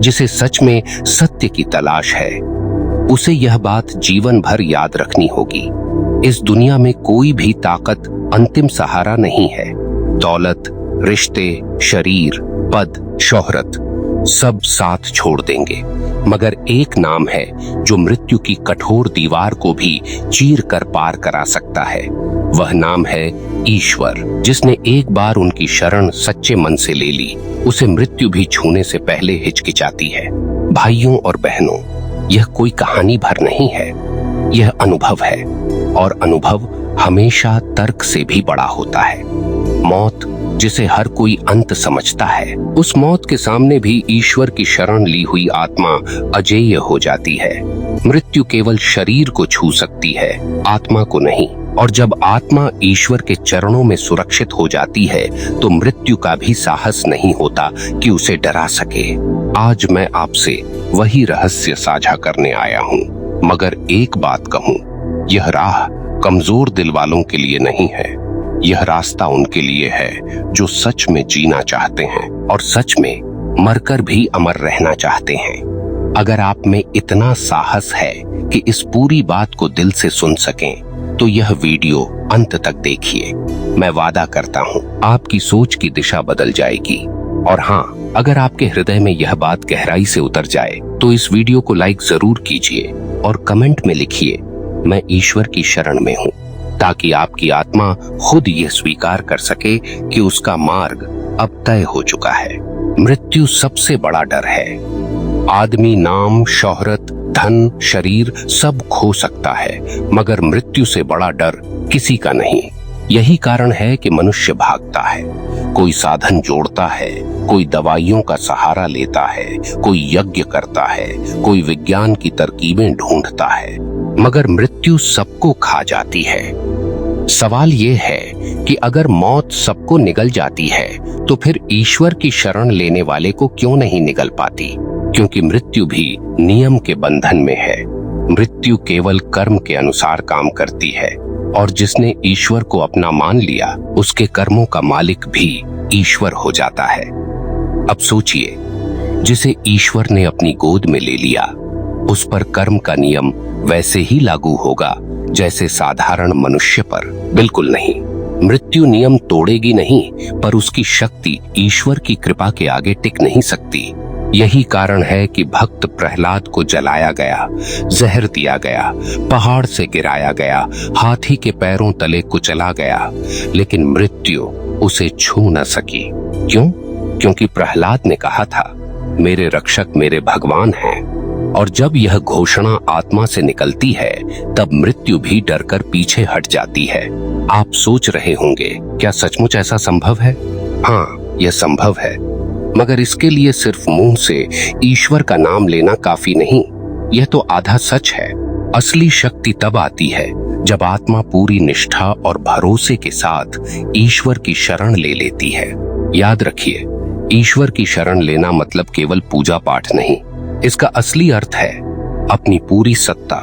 जिसे सच में सत्य की तलाश है, उसे यह बात जीवन भर याद रखनी होगी। इस दुनिया में कोई भी ताकत अंतिम सहारा नहीं है। दौलत, रिश्ते, शरीर, पद, शोहरत सब साथ छोड़ देंगे, मगर एक नाम है जो मृत्यु की कठोर दीवार को भी चीर कर पार करा सकता है। वह नाम है ईश्वर। जिसने एक बार उनकी शरण सच्चे मन से ले ली, उसे मृत्यु भी छूने से पहले हिचकिचाती है। भाइयों और बहनों, यह कोई कहानी भर नहीं है, यह अनुभव है, और अनुभव हमेशा तर्क से भी बड़ा होता है। मौत, जिसे हर कोई अंत समझता है, उस मौत के सामने भी ईश्वर की शरण ली हुई आत्मा अजेय हो जाती है। मृत्यु केवल शरीर को छू सकती है, आत्मा को नहीं। और जब आत्मा ईश्वर के चरणों में सुरक्षित हो जाती है, तो मृत्यु का भी साहस नहीं होता कि उसे डरा सके। आज मैं आपसे वही रहस्य साझा करने आया हूँ, मगर एक बात कहूँ, यह राह कमजोर दिल वालों के लिए नहीं है। यह रास्ता उनके लिए है जो सच में जीना चाहते हैं और सच में मरकर भी अमर रहना चाहते हैं। अगर आप में इतना साहस है कि इस पूरी बात को दिल से सुन सकें, तो यह वीडियो अंत तक देखिए। मैं वादा करता हूँ आपकी सोच की दिशा बदल जाएगी। और हाँ, अगर आपके हृदय में यह बात गहराई से उतर जाए, तो इस वीडियो को लाइक जरूर कीजिए और कमेंट में लिखिए, मैं ईश्वर की शरण में हूँ, ताकि आपकी आत्मा खुद यह स्वीकार कर सके कि उसका मार्ग अब तय हो चुका है। मृत्यु सबसे बड़ा डर है। आदमी नाम, शोहरत, धन, शरीर सब खो सकता है, मगर मृत्यु से बड़ा डर किसी का नहीं। यही कारण है कि मनुष्य भागता है, कोई साधन जोड़ता है, कोई दवाइयों का सहारा लेता है, कोई यज्ञ करता है, कोई विज्ञान की तरकीबें ढूंढता है, मगर मृत्यु सबको खा जाती है। सवाल ये है कि अगर मौत सबको निगल जाती है, तो फिर ईश्वर की शरण लेने वाले को क्यों नहीं निगल पाती? क्योंकि मृत्यु भी नियम के बंधन में है। मृत्यु केवल कर्म के अनुसार काम करती है, और जिसने ईश्वर को अपना मान लिया, उसके कर्मों का मालिक भी ईश्वर हो जाता है। अब सोचिए, जिसे ईश्वर ने अपनी गोद में ले लिया, उस पर कर्म का नियम वैसे ही लागू होगा जैसे साधारण मनुष्य पर? बिल्कुल नहीं। मृत्यु नियम तोड़ेगी नहीं, पर उसकी शक्ति ईश्वर की कृपा के आगे टिक नहीं सकती। यही कारण है कि भक्त प्रहलाद को जलाया गया, जहर दिया गया, पहाड़ से गिराया गया, हाथी के पैरों तले कुचला गया, लेकिन मृत्यु उसे छू न सकी। क्यों? क्योंकि प्रहलाद ने कहा था, मेरे रक्षक मेरे भगवान हैं। और जब यह घोषणा आत्मा से निकलती है, तब मृत्यु भी डरकर पीछे हट जाती है। आप सोच रहे होंगे, क्या सचमुच ऐसा संभव है? हाँ, यह संभव है, मगर इसके लिए सिर्फ मुंह से ईश्वर का नाम लेना काफी नहीं। यह तो आधा सच है। असली शक्ति तब आती है जब आत्मा पूरी निष्ठा और भरोसे के साथ ईश्वर की शरण ले लेती है। याद रखिए, ईश्वर की शरण लेना मतलब केवल पूजा पाठ नहीं। इसका असली अर्थ है अपनी पूरी सत्ता,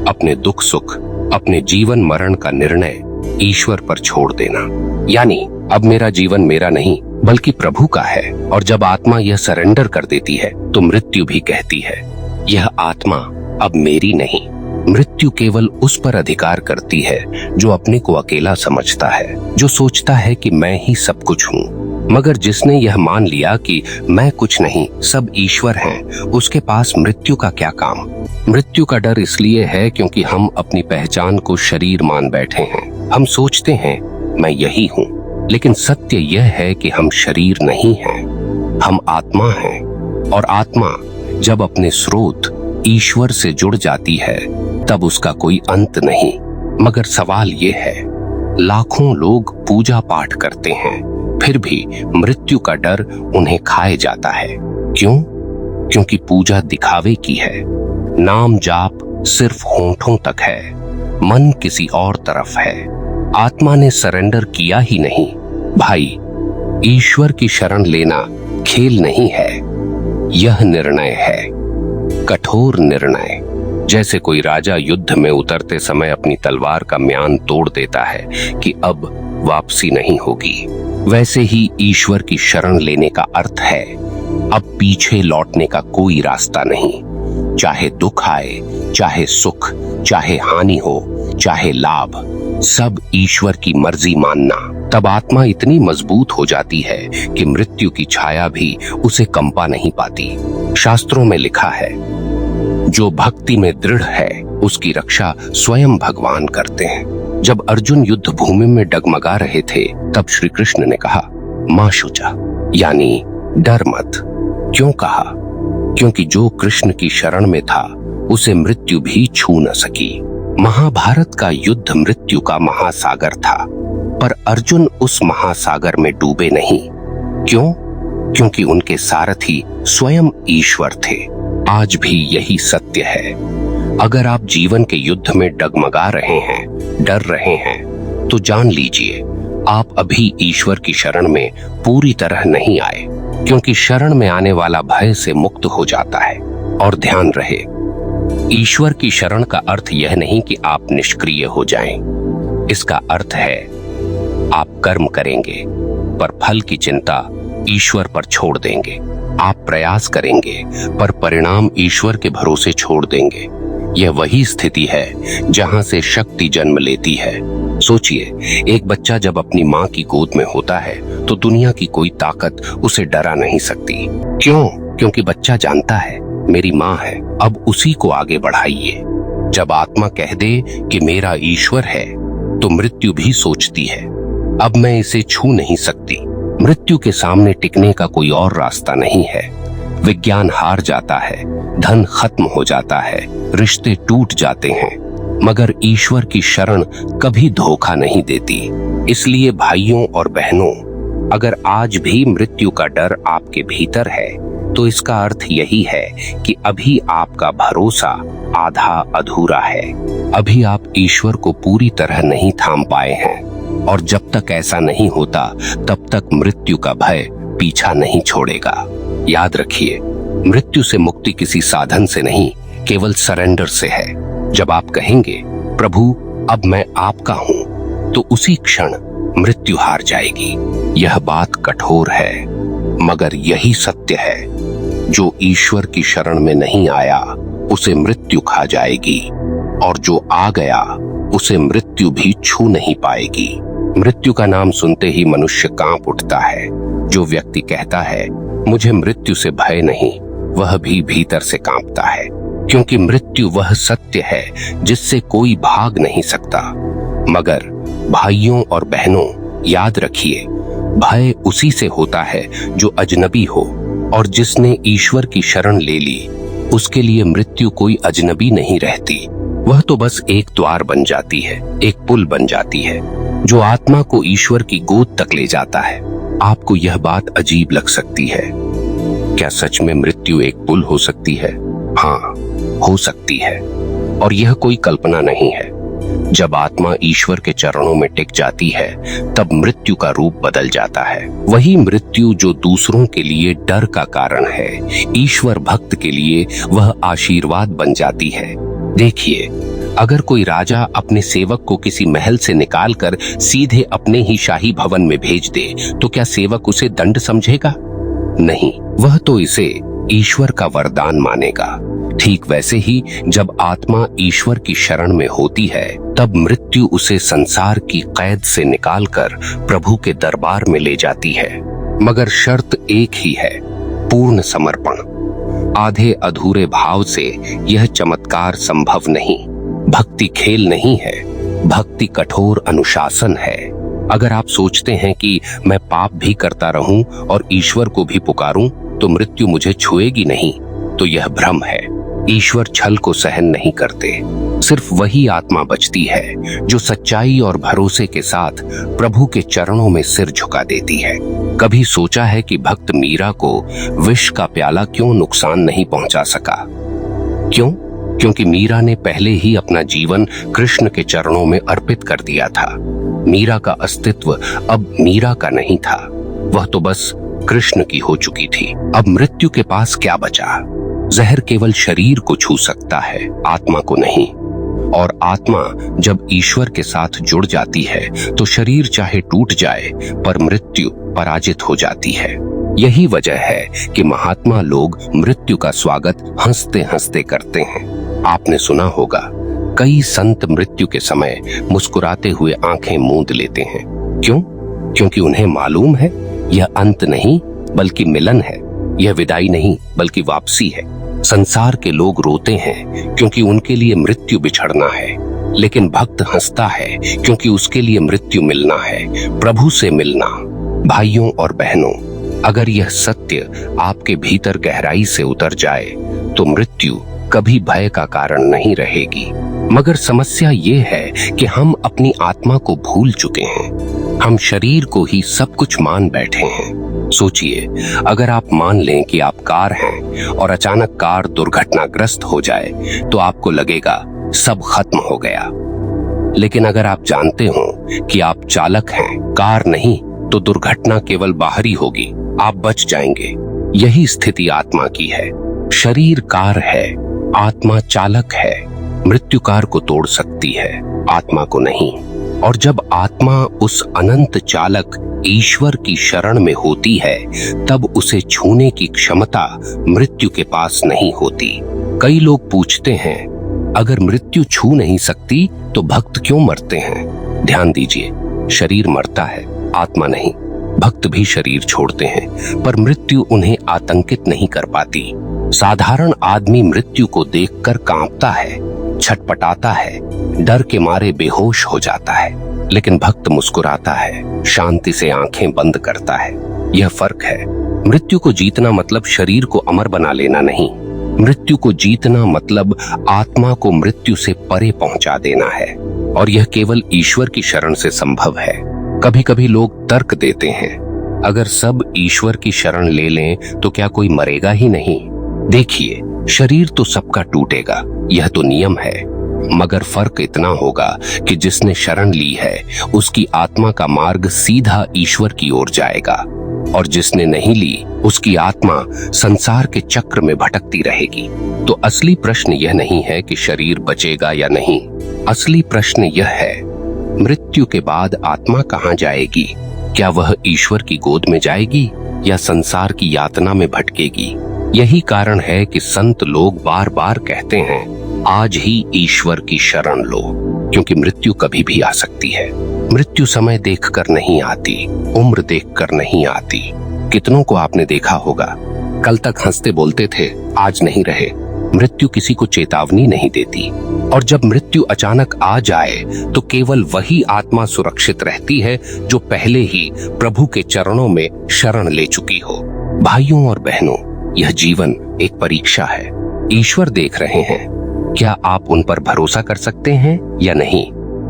अपने दुख सुख, अपने जीवन मरण का निर्णय ईश्वर पर छोड़ देना। यानी अब मेरा जीवन मेरा नहीं, बल्कि प्रभु का है। और जब आत्मा यह सरेंडर कर देती है, तो मृत्यु भी कहती है, यह आत्मा अब मेरी नहीं। मृत्यु केवल उस पर अधिकार करती है जो अपने को अकेला समझता है, जो सोचता है कि मैं ही सब कुछ हूँ। मगर जिसने यह मान लिया कि मैं कुछ नहीं, सब ईश्वर हैं, उसके पास मृत्यु का क्या काम? मृत्यु का डर इसलिए है क्योंकि हम अपनी पहचान को शरीर मान बैठे हैं। हम सोचते हैं मैं यही हूँ, लेकिन सत्य यह है कि हम शरीर नहीं हैं, हम आत्मा हैं। और आत्मा जब अपने स्रोत ईश्वर से जुड़ जाती है, तब उसका कोई अंत नहीं। मगर सवाल ये है, लाखों लोग पूजा पाठ करते हैं, फिर भी मृत्यु का डर उन्हें खाए जाता है। क्यों? क्योंकि पूजा दिखावे की है, नाम जाप सिर्फ होंठों तक है, मन किसी और तरफ है। आत्मा ने सरेंडर किया ही नहीं। भाई, ईश्वर की शरण लेना खेल नहीं है, यह निर्णय है, कठोर निर्णय। जैसे कोई राजा युद्ध में उतरते समय अपनी तलवार का म्यान तोड़ देता है कि अब वापसी नहीं होगी, वैसे ही ईश्वर की शरण लेने का अर्थ है अब पीछे लौटने का कोई रास्ता नहीं। चाहे दुख आए, चाहे सुख, चाहे हानि हो, चाहे लाभ, सब ईश्वर की मर्जी मानना। तब आत्मा इतनी मजबूत हो जाती है कि मृत्यु की छाया भी उसे कंपा नहीं पाती। शास्त्रों में लिखा है, जो भक्ति में दृढ़ है उसकी रक्षा स्वयं भगवान करते हैं। जब अर्जुन युद्ध भूमि में डगमगा रहे थे, तब श्री कृष्ण ने कहा, मां शुचा, यानी डर मत। क्यों कहा? क्योंकि जो कृष्ण की शरण में था उसे मृत्यु भी छू न सकी। महाभारत का युद्ध मृत्यु का महासागर था, पर अर्जुन उस महासागर में डूबे नहीं। क्यों? क्योंकि उनके सारथी स्वयं ईश्वर थे। आज भी यही सत्य है। अगर आप जीवन के युद्ध में डगमगा रहे हैं, डर रहे हैं, तो जान लीजिए आप अभी ईश्वर की शरण में पूरी तरह नहीं आए, क्योंकि शरण में आने वाला भय से मुक्त हो जाता है। और ध्यान रहे, ईश्वर की शरण का अर्थ यह नहीं कि आप निष्क्रिय हो जाएं। इसका अर्थ है आप कर्म करेंगे पर फल की चिंता ईश्वर पर छोड़ देंगे। आप प्रयास करेंगे पर परिणाम ईश्वर के भरोसे छोड़ देंगे। यह वही स्थिति है जहां से शक्ति जन्म लेती है। सोचिए, एक बच्चा जब अपनी माँ की गोद में होता है तो दुनिया की कोई ताकत उसे डरा नहीं सकती। क्यों? क्योंकि बच्चा जानता है मेरी माँ है, अब उसी को आगे बढ़ाइए। जब आत्मा कह दे कि मेरा ईश्वर है, तो मृत्यु भी सोचती है, अब मैं इसे छू नहीं सकती। मृत्यु के सामने टिकने का कोई और रास्ता नहीं है। विज्ञान हार जाता है, धन खत्म हो जाता है, रिश्ते टूट जाते हैं, मगर ईश्वर की शरण कभी धोखा नहीं देती। इसलिए भाइयों और बहनों, अगर आज भी मृत्यु का डर आपके भीतर है, तो इसका अर्थ यही है कि अभी आपका भरोसा आधा अधूरा है। अभी आप ईश्वर को पूरी तरह नहीं थाम पाए हैं, और जब तक ऐसा नहीं होता तब तक मृत्यु का भय पीछा नहीं छोड़ेगा। याद रखिए, मृत्यु से मुक्ति किसी साधन से नहीं, केवल सरेंडर से है। जब आप कहेंगे प्रभु अब मैं आपका हूं, तो उसी क्षण मृत्यु हार जाएगी। यह बात कठोर है, मगर यही सत्य है। जो ईश्वर की शरण में नहीं आया उसे मृत्यु खा जाएगी, और जो आ गया उसे मृत्यु भी छू नहीं पाएगी। मृत्यु का नाम सुनते ही मनुष्य कांप उठता है। जो व्यक्ति कहता है मुझे मृत्यु से भय नहीं, वह भी भीतर से कांपता है, क्योंकि मृत्यु वह सत्य है जिससे कोई भाग नहीं सकता। मगर भाइयों और बहनों, याद रखिए, भय उसी से होता है जो अजनबी हो, और जिसने ईश्वर की शरण ले ली उसके लिए मृत्यु कोई अजनबी नहीं रहती। वह तो बस एक द्वार बन जाती है, एक पुल बन जाती है, जो आत्मा को ईश्वर की गोद तक ले जाता है। आपको यह बात अजीब लग सकती है, क्या सच में मृत्यु एक पुल हो सकती है? हाँ, हो सकती है, और यह कोई कल्पना नहीं है। जब आत्मा ईश्वर के चरणों में टिक जाती है, तब मृत्यु का रूप बदल जाता है। वही मृत्यु जो दूसरों के लिए डर का कारण है, ईश्वर भक्त के लिए वह आशीर्वाद बन जाती है। देखिए, अगर कोई राजा अपने सेवक को किसी महल से निकालकर सीधे अपने ही शाही भवन में भेज दे, तो क्या सेवक उसे दंड समझेगा? नहीं, वह तो इसे ईश्वर का वरदान मानेगा। ठीक वैसे ही जब आत्मा ईश्वर की शरण में होती है, तब मृत्यु उसे संसार की कैद से निकालकर प्रभु के दरबार में ले जाती है। मगर शर्त एक ही है, पूर्ण समर्पण। आधे अधूरे भाव से यह चमत्कार संभव नहीं। भक्ति खेल नहीं है, भक्ति कठोर अनुशासन है। अगर आप सोचते हैं कि मैं पाप भी करता रहूं और ईश्वर को भी पुकारूं तो मृत्यु मुझे छुएगी नहीं, तो यह भ्रम है। ईश्वर छल को सहन नहीं करते। सिर्फ वही आत्मा बचती है जो सच्चाई और भरोसे के साथ प्रभु के चरणों में सिर झुका देती है। कभी सोचा है कि भक्त मीरा को विष का प्याला क्यों नुकसान नहीं पहुंचा सका? क्यों? क्योंकि मीरा ने पहले ही अपना जीवन कृष्ण के चरणों में अर्पित कर दिया था। मीरा का अस्तित्व अब मीरा का नहीं था, वह तो बस कृष्ण की हो चुकी थी। अब मृत्यु के पास क्या बचा? जहर केवल शरीर को छू सकता है, आत्मा को नहीं। और आत्मा जब ईश्वर के साथ जुड़ जाती है तो शरीर चाहे टूट जाए पर मृत्यु पराजित हो जाती है। यही वजह है कि महात्मा लोग मृत्यु का स्वागत हंसते हंसते करते हैं। आपने सुना होगा, कई संत मृत्यु के समय मुस्कुराते हुए आंखें मूंद लेते हैं। क्यों? क्योंकि उन्हें मालूम है यह अंत नहीं बल्कि मिलन है, यह विदाई नहीं बल्कि वापसी है। संसार के लोग रोते हैं क्योंकि उनके लिए मृत्यु बिछड़ना है, लेकिन भक्त हंसता है क्योंकि उसके लिए मृत्यु मिलना है, प्रभु से मिलना। भाइयों और बहनों, अगर यह सत्य आपके भीतर गहराई से उतर जाए तो मृत्यु कभी भय का कारण नहीं रहेगी। मगर समस्या ये है कि हम अपनी आत्मा को भूल चुके हैं। हम शरीर को ही सब कुछ मान बैठे हैं। सोचिए, अगर आप मान लें कि आप कार हैं और अचानक कार दुर्घटनाग्रस्त हो जाए तो आपको लगेगा सब खत्म हो गया। लेकिन अगर आप जानते हो कि आप चालक हैं, कार नहीं, तो दुर्घटना केवल बाहरी होगी, आप बच जाएंगे। यही स्थिति आत्मा की है। शरीर कार है, आत्मा चालक है। मृत्यु कार को तोड़ सकती है, आत्मा को नहीं। और जब आत्मा उस अनंत चालक ईश्वर की शरण में होती है, तब उसे छूने की क्षमता मृत्यु के पास नहीं होती। कई लोग पूछते हैं, अगर मृत्यु छू नहीं सकती तो भक्त क्यों मरते हैं? ध्यान दीजिए, शरीर मरता है, आत्मा नहीं। भक्त भी शरीर छोड़ते हैं, पर मृत्यु उन्हें आतंकित नहीं कर पाती। साधारण आदमी मृत्यु को देखकर कांपता है, छटपटाता है, डर के मारे बेहोश हो जाता है। लेकिन भक्त मुस्कुराता है, शांति से आंखें बंद करता है। यह फर्क है। मृत्यु को जीतना मतलब शरीर को अमर बना लेना नहीं। मृत्यु को जीतना मतलब आत्मा को मृत्यु से परे पहुंचा देना है, और यह केवल ईश्वर की शरण से संभव है। कभी कभी लोग तर्क देते हैं, अगर सब ईश्वर की शरण ले लें तो क्या कोई मरेगा ही नहीं? देखिए, शरीर तो सबका टूटेगा, यह तो नियम है। मगर फर्क इतना होगा कि जिसने शरण ली है उसकी आत्मा का मार्ग सीधा ईश्वर की ओर जाएगा, और जिसने नहीं ली उसकी आत्मा संसार के चक्र में भटकती रहेगी। तो असली प्रश्न यह नहीं है कि शरीर बचेगा या नहीं। असली प्रश्न यह है, मृत्यु के बाद आत्मा कहाँ जाएगी? क्या वह ईश्वर की गोद में जाएगी या संसार की यातना में भटकेगी? यही कारण है कि संत लोग बार बार कहते हैं, आज ही ईश्वर की शरण लो, क्योंकि मृत्यु कभी भी आ सकती है। मृत्यु समय देखकर नहीं आती, उम्र देखकर नहीं आती। कितनों को आपने देखा होगा, कल तक हंसते बोलते थे, आज नहीं रहे। मृत्यु किसी को चेतावनी नहीं देती, और जब मृत्यु अचानक आ जाए तो केवल वही आत्मा सुरक्षित रहती है जो पहले ही प्रभु के चरणों में शरण ले चुकी हो। भाइयों और बहनों, यह जीवन एक परीक्षा है। ईश्वर देख रहे हैं, क्या आप उन पर भरोसा कर सकते हैं या नहीं?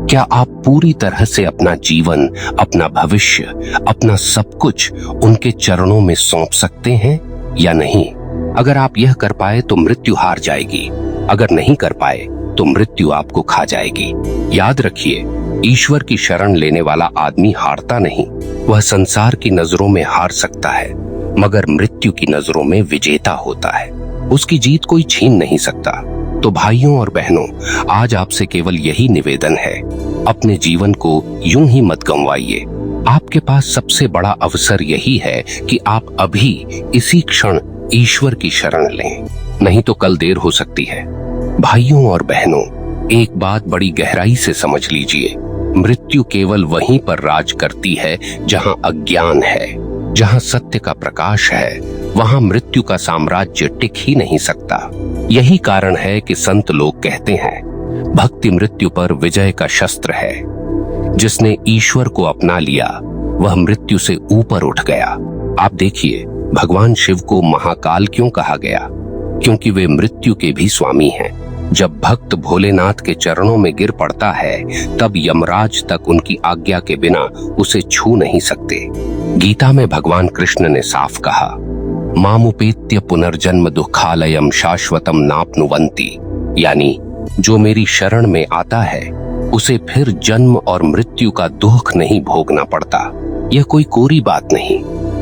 क्या आप पूरी तरह से अपना जीवन, अपना भविष्य, अपना सब कुछ उनके चरणों में सौंप सकते हैं या नहीं? अगर आप यह कर पाए तो मृत्यु हार जाएगी, अगर नहीं कर पाए तो मृत्यु आपको खा जाएगी। याद रखिए, ईश्वर की शरण लेने वाला आदमी हारता नहीं। वह संसार की नजरों में हार सकता है, मगर मृत्यु की नजरों में विजेता होता है। उसकी जीत कोई छीन नहीं सकता। तो भाइयों और बहनों, आज आपसे केवल यही निवेदन है, अपने जीवन को यूं ही मत गंवाइए। आपके पास सबसे बड़ा अवसर यही है कि आप अभी इसी क्षण ईश्वर की शरण लें, नहीं तो कल देर हो सकती है। भाइयों और बहनों, एक बात बड़ी गहराई से समझ लीजिए, मृत्यु केवल वहीं पर राज करती है जहां अज्ञान है। जहां सत्य का प्रकाश है, वहां मृत्यु का साम्राज्य टिक ही नहीं सकता। यही कारण है कि संत लोग कहते हैं, भक्ति मृत्यु पर विजय का शस्त्र है। जिसने ईश्वर को अपना लिया वह मृत्यु से ऊपर उठ गया। आप देखिए, भगवान शिव को महाकाल क्यों कहा गया? क्योंकि वे मृत्यु के भी स्वामी हैं। जब भक्त भोलेनाथ के चरणों में गिर पड़ता है, तब यमराज तक उनकी आज्ञा के बिना उसे छू नहीं सकते। गीता में भगवान कृष्ण ने साफ कहा, मामुपेत्य पुनर्जन्म दुखालयम शाश्वतम नाप्नुवन्ति, यानी जो मेरी शरण में आता है उसे फिर जन्म और मृत्यु का दुख नहीं भोगना पड़ता। यह कोई कोरी बात नहीं।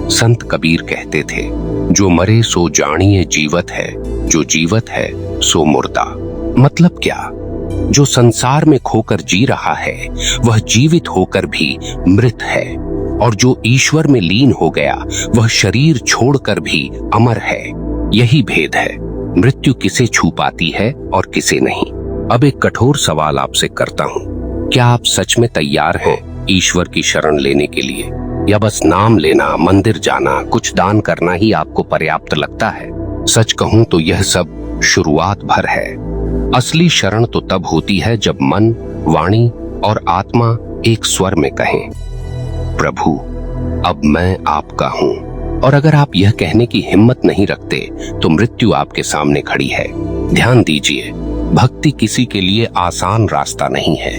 संत कबीर कहते थे, जो मरे सो जानिए जीवत है, जो जीवत है सो मुर्दा। मतलब क्या? जो संसार में खोकर जी रहा है वह जीवित होकर भी मृत है। और जो ईश्वर में लीन हो गया वह शरीर छोड़कर भी अमर है। यही भेद है, मृत्यु किसे छू पाती है और किसे नहीं। अब एक कठोर सवाल आपसे करता हूँ, क्या आप सच में तैयार हैं ईश्वर की शरण लेने के लिए, या बस नाम लेना, मंदिर जाना, कुछ दान करना ही आपको पर्याप्त लगता है? सच कहूं तो यह सब शुरुआत भर है। असली शरण तो तब होती है जब मन, वाणी और आत्मा एक स्वर में कहें, प्रभु अब मैं आपका हूं। और अगर आप यह कहने की हिम्मत नहीं रखते तो मृत्यु आपके सामने खड़ी है। ध्यान दीजिए, भक्ति किसी के लिए आसान रास्ता नहीं है,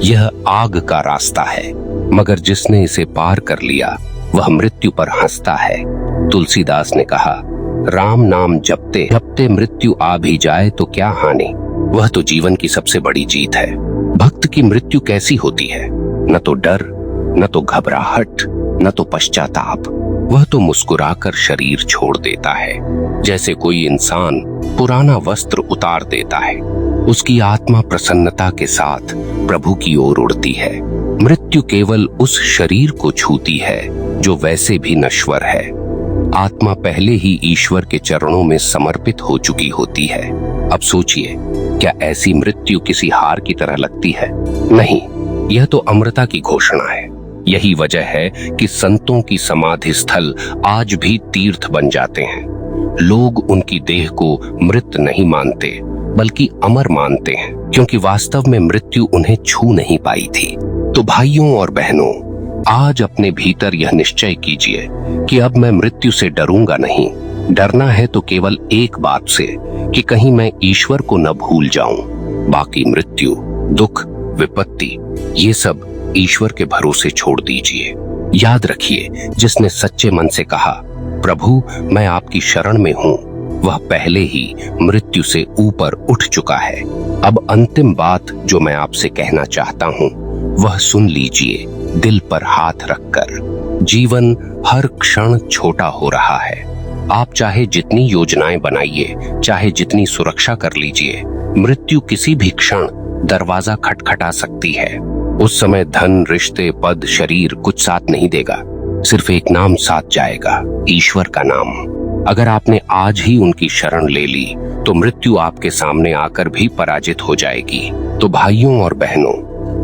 यह आग का रास्ता है, मगर जिसने इसे पार कर लिया वह मृत्यु पर हंसता है। तुलसीदास ने कहा, राम नाम जपते जपते मृत्यु आ भी जाए तो क्या हानि। वह तो जीवन की सबसे बड़ी जीत है। भक्त की मृत्यु कैसी होती है? न तो डर, न तो घबराहट, न तो पश्चाताप। वह तो मुस्कुराकर शरीर छोड़ देता है, जैसे कोई इंसान पुराना वस्त्र उतार देता है। उसकी आत्मा प्रसन्नता के साथ प्रभु की ओर उड़ती है। मृत्यु केवल उस शरीर को छूती है जो वैसे भी नश्वर है। आत्मा पहले ही ईश्वर के चरणों में समर्पित हो चुकी होती है। अब सोचिए, क्या ऐसी मृत्यु किसी हार की तरह लगती है? नहीं, यह तो अमरता की घोषणा है। यही वजह है कि संतों की समाधि स्थल आज भी तीर्थ बन जाते हैं। लोग उनकी देह को मृत नहीं मानते बल्कि अमर मानते हैं, क्योंकि वास्तव में मृत्यु उन्हें छू नहीं पाई थी। तो भाइयों और बहनों, आज अपने भीतर यह निश्चय कीजिए कि अब मैं मृत्यु से डरूंगा नहीं। डरना है तो केवल एक बात से, कि कहीं मैं ईश्वर को न भूल जाऊं। बाकी मृत्यु, दुख, विपत्ति, ये सब ईश्वर के भरोसे छोड़ दीजिए। याद रखिए, जिसने सच्चे मन से कहा, प्रभु मैं आपकी शरण में हूं, वह पहले ही मृत्यु से ऊपर उठ चुका है। अब अंतिम बात जो मैं आपसे कहना चाहता हूं, वह सुन लीजिए दिल पर हाथ रखकर। जीवन हर क्षण छोटा हो रहा है। आप चाहे जितनी योजनाएं बनाइए, चाहे जितनी सुरक्षा कर लीजिए, मृत्यु किसी भी क्षण दरवाजा खटखटा सकती है। उस समय धन, रिश्ते, पद, शरीर कुछ साथ नहीं देगा। सिर्फ एक नाम साथ जाएगा, ईश्वर का नाम। अगर आपने आज ही उनकी शरण ले ली तो मृत्यु आपके सामने आकर भी पराजित हो जाएगी। तो भाइयों और बहनों,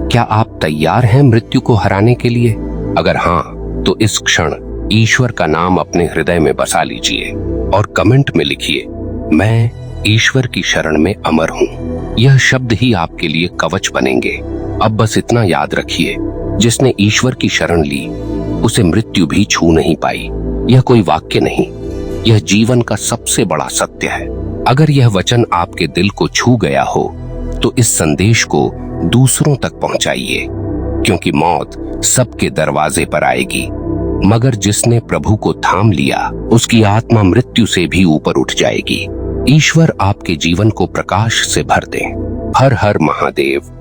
क्या आप तैयार हैं मृत्यु को हराने के लिए? अगर हाँ, तो इस क्षण ईश्वर का नाम अपने हृदय में बसा लीजिए और कमेंट में लिखिए, मैं ईश्वर की शरण में अमर हूँ। यह शब्द ही आपके लिए कवच बनेंगे। अब बस इतना याद रखिए, जिसने ईश्वर की शरण ली उसे मृत्यु भी छू नहीं पाई। यह कोई वाक्य नहीं, यह जीवन का सबसे बड़ा सत्य है। अगर यह वचन आपके दिल को छू गया हो तो इस संदेश को दूसरों तक पहुंचाइए, क्योंकि मौत सबके दरवाजे पर आएगी, मगर जिसने प्रभु को थाम लिया उसकी आत्मा मृत्यु से भी ऊपर उठ जाएगी। ईश्वर आपके जीवन को प्रकाश से भर दे। हर हर महादेव।